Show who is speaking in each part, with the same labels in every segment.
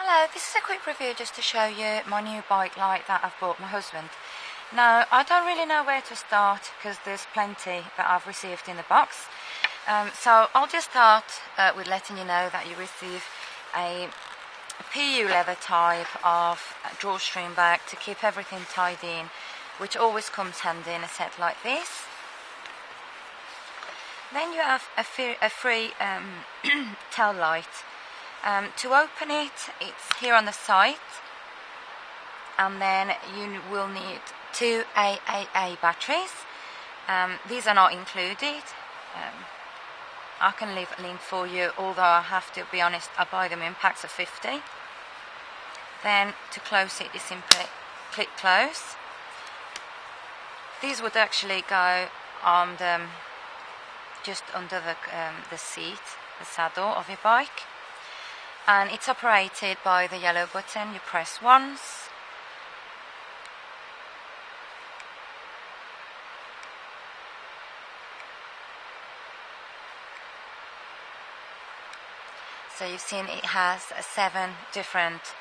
Speaker 1: Hello, this is a quick review just to show you my new bike light that I've bought my husband. Now, I don't really know where to start because there's plenty that I've received in the box. So I'll just start with letting you know that you receive a PU leather type of drawstring bag to keep everything tied in, which always comes handy in a set like this. Then you have a free tail light. To open it, it's here on the side, and then you will need two AAA batteries. These are not included. I can leave a link for you, although I have to be honest, I buy them in packs of 50. Then to close it, you simply click close. These would actually go on just under the seat, the saddle of your bike. And it's operated by the yellow button. You press once, so you've seen it has 7 different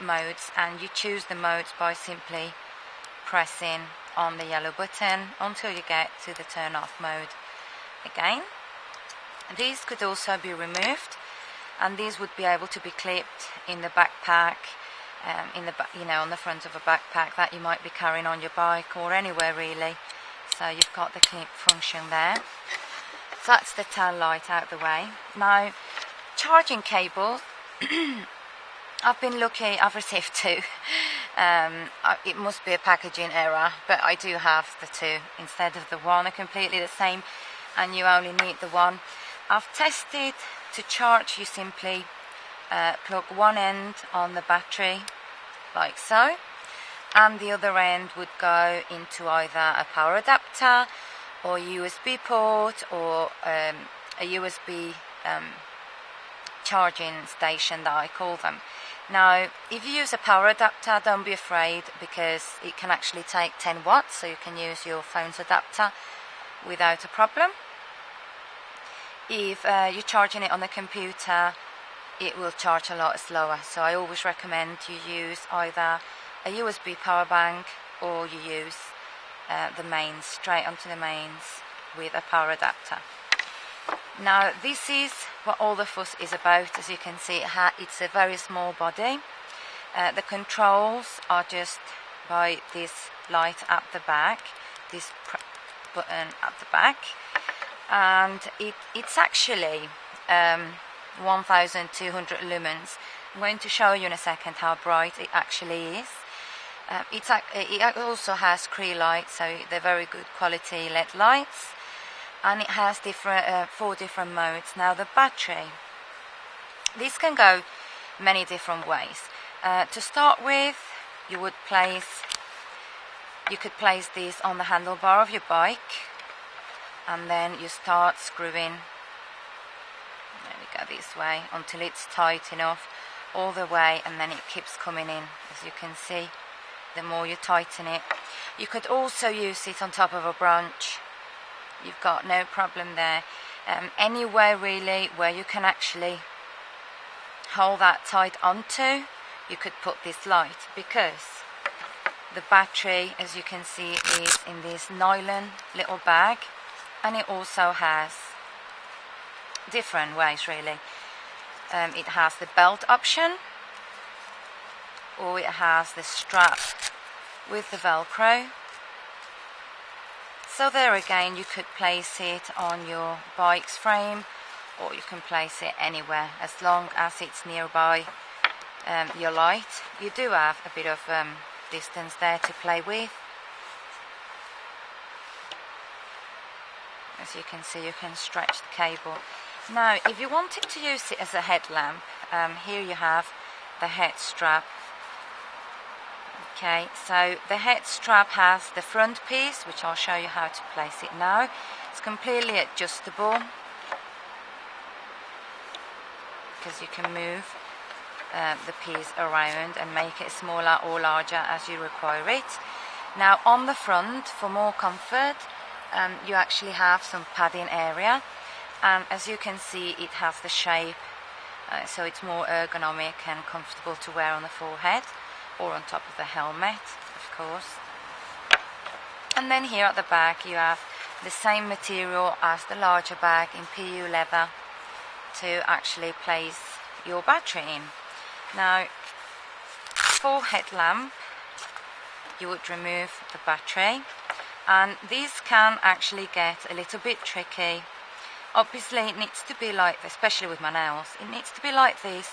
Speaker 1: modes, and you choose the modes by simply pressing on the yellow button until you get to the turn off mode again. These could also be removed, and these would be able to be clipped in the backpack, on the front of a backpack that you might be carrying on your bike or anywhere really. So you've got the clip function there. So that's the tail light out the way. Now, charging cables. I've been lucky, I've received 2. It must be a packaging error, but I do have the 2 instead of the 1. They're completely the same, and you only need the 1. I've tested to charge. You simply plug one end on the battery like so, and the other end would go into either a power adapter or USB port or a USB charging station that I call them. Now, if you use a power adapter, don't be afraid, because it can actually take 10 watts, so you can use your phone's adapter without a problem. If you're charging it on the computer, it will charge a lot slower, so I always recommend you use either a USB power bank or you use the mains, straight onto the mains with a power adapter. Now, this is what all the fuss is about. As you can see, it's a very small body. The controls are just by this light at the back, this button at the back. And it's actually 1200 lumens. I'm going to show you in a second how bright it actually is. It also has CREE lights, so they're very good quality LED lights, and it has 4 different modes. Now, the battery, this can go many different ways. To start with, you could place this on the handlebar of your bike, and then you start screwing, there we go, this way until it's tight enough all the way, and then it keeps coming in. As you can see, the more you tighten it. You could also use it on top of a branch. You've got no problem there. Anywhere really where you can actually hold that tight onto, you could put this light, because the battery, as you can see, is in this nylon little bag. And it also has different ways really. It has the belt option, or it has the strap with the Velcro. So there again, you could place it on your bike's frame, or you can place it anywhere as long as it's nearby your light. You do have a bit of distance there to play with. As you can see, you can stretch the cable. Now, if you wanted to use it as a headlamp, here you have the head strap. Okay, so the head strap has the front piece, which I'll show you how to place it now. It's completely adjustable, because you can move the piece around and make it smaller or larger as you require it. Now, on the front, for more comfort, you actually have some padding area, and as you can see, it has the shape so it's more ergonomic and comfortable to wear on the forehead or on top of the helmet, of course. And then here at the back you have the same material as the larger bag in PU leather to actually place your battery in. Now, for headlamp you would remove the battery, and these can actually get a little bit tricky. Obviously it needs to be like this, especially with my nails, it needs to be like this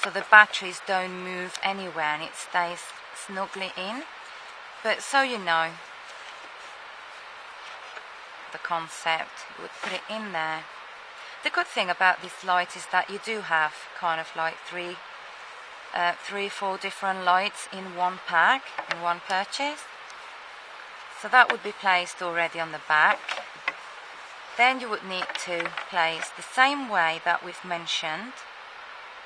Speaker 1: so the batteries don't move anywhere and it stays snugly in. But so you know the concept, you would put it in there. The good thing about this light is that you do have kind of like three, 4 different lights in one pack, in one purchase. So that would be placed already on the back. Then you would need to place the same way that we've mentioned.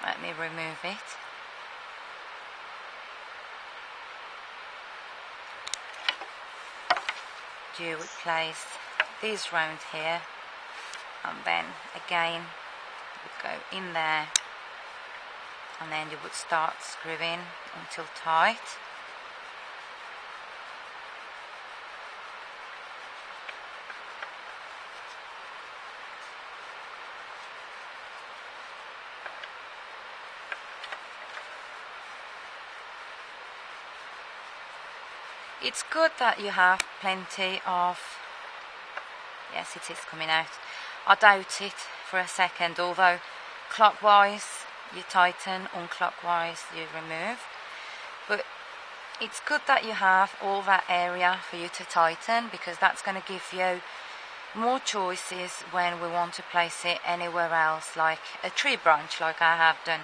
Speaker 1: Let me remove it. You would place these round here, and then again you would go in there, and then you would start screwing until tight. It's good that you have plenty of, yes it is coming out, I doubt it for a second, although clockwise you tighten, unclockwise you remove, but it's good that you have all that area for you to tighten, because that's going to give you more choices when we want to place it anywhere else, like a tree branch like I have done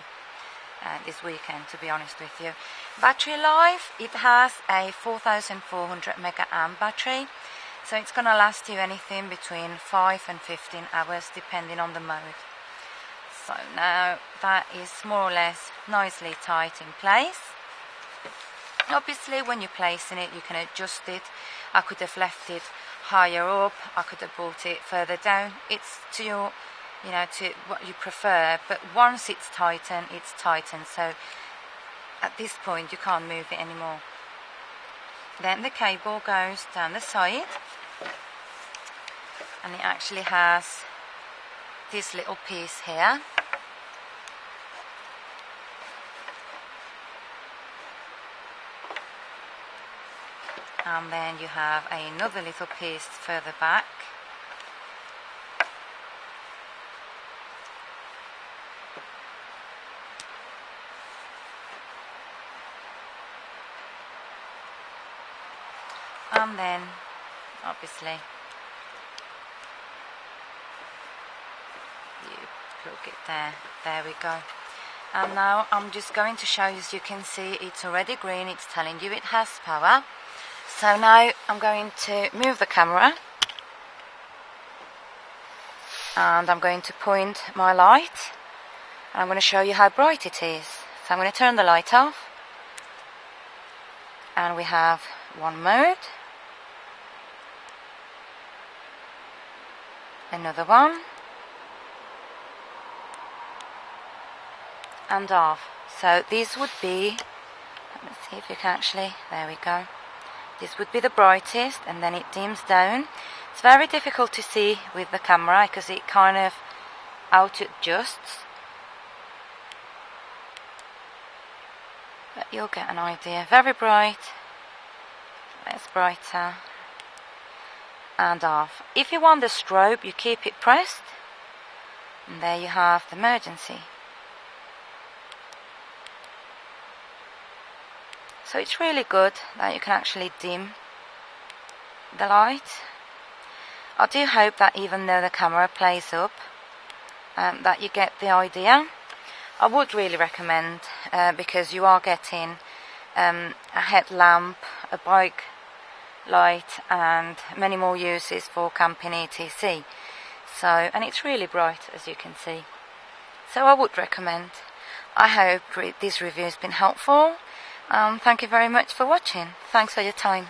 Speaker 1: this weekend, to be honest with you. Battery life, it has a 4400 mega amp battery, so it's going to last you anything between 5 and 15 hours depending on the mode. So now that is more or less nicely tight in place. Obviously when you're placing it you can adjust it. I could have left it higher up, I could have brought it further down. It's to your, you know, to what you prefer, but once it's tightened, it's tightened, so at this point you can't move it anymore. Then the cable goes down the side, and it actually has this little piece here. And then you have another little piece further back. And then obviously you plug it there we go. And now I'm just going to show you, as you can see it's already green, it's telling you it has power. So now I'm going to move the camera and I'm going to point my light, and I'm going to show you how bright it is. So I'm going to turn the light off, and we have one mode, another one, and off. So these would be, let me see if you can actually, there we go. This would be the brightest, and then it dims down. It's very difficult to see with the camera because it kind of out adjusts, but you'll get an idea. Very bright, it's brighter, and off. If you want the strobe, you keep it pressed, and there you have the emergency. So it's really good that you can actually dim the light. I do hope that even though the camera plays up, that you get the idea. I would really recommend, because you are getting a headlamp, a bike light, and many more uses for camping etc. So, and it's really bright, as you can see. So I would recommend. I hope this review has been helpful. Thank you very much for watching. Thanks for your time.